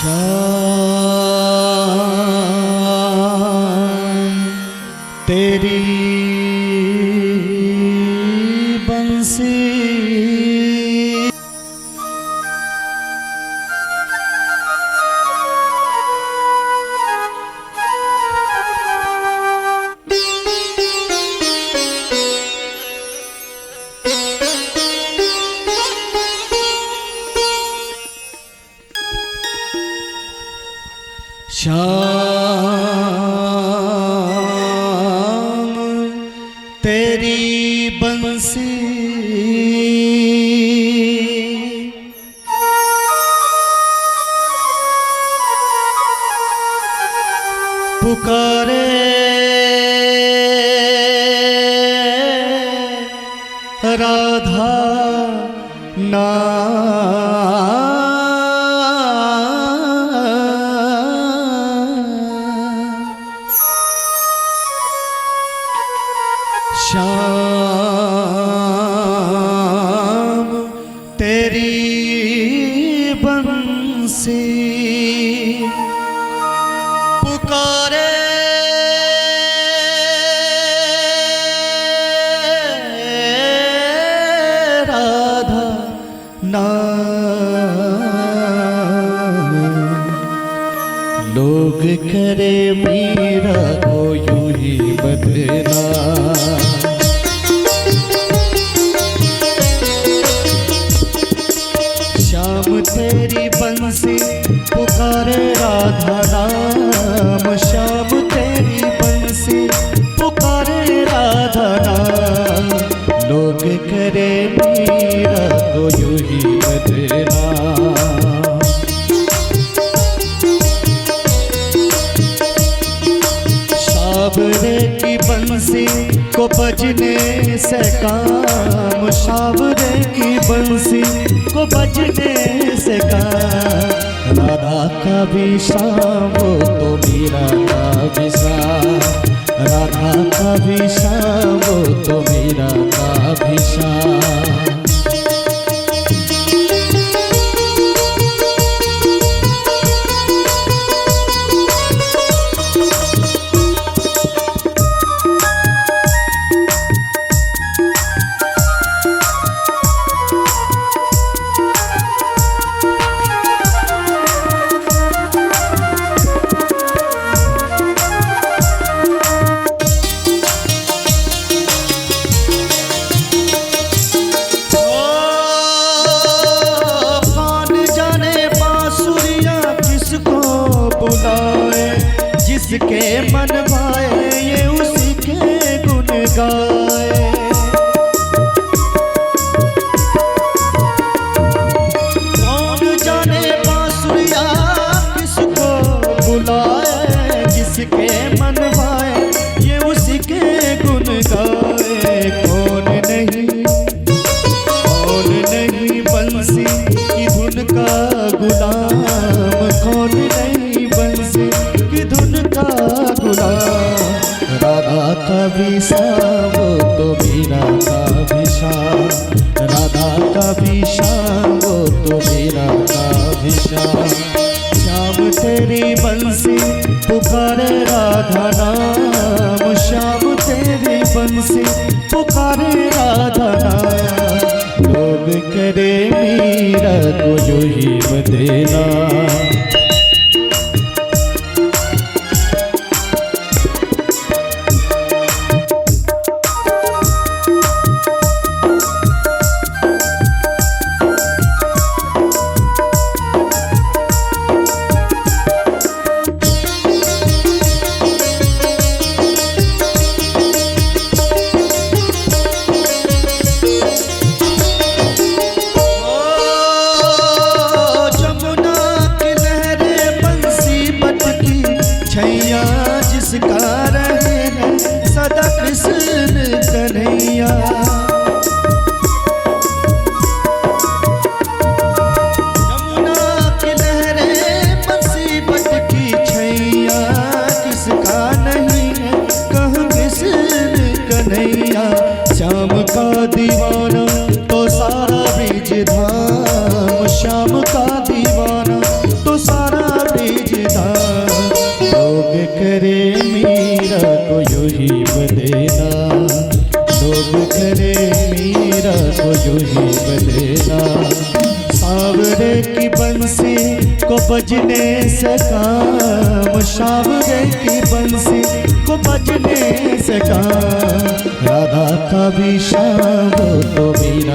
शाम तेरी बंसी शाम तेरी बंसी पुकारे राधा ना शाम तेरी बंसी पुकारे राधा नाम। लोग करे मीरा को यूं ही बदनाम। शाम तेरी बंसी पुकारे राधा नाम। शाम तेरी बंसी पुकारे राधा नाम। लोग करे मीरा को यूं ही बदनाम। सावरे की बंसी को बजने से काम। सावरे की बंसी को बजने से काम। राधा का भी शाम वो तो मीरा का भी शाम। राधा का भी शाम वो तो मीरा का भी शाम। जिसके मन भाए ये उसी के गुण गाए। कौन जाने बांसुरिया किसको बुलाए। जिसके मन भाए ये उसी के गुण गाए। कौन नहीं बंसी की धुन का गुलाम। कौन नहीं बंसी की धुन का गुलाम। राधा का भी शाम वो तो मीरा का भी शाम। राधा का भी शाम वो तो मीरा का भी शाम। शाम तेरी बंसी पुकारे राधा नाम। शाम तेरी बंसी पुकारे राधा नाम। लोग करे मीरा को जो ही बदेना। को यूं ही बदलेना। सांवरे की बंसी को बजने से काम, सांवरे की बंसी को बजने से काम। राधा का भी शाम तो मीरा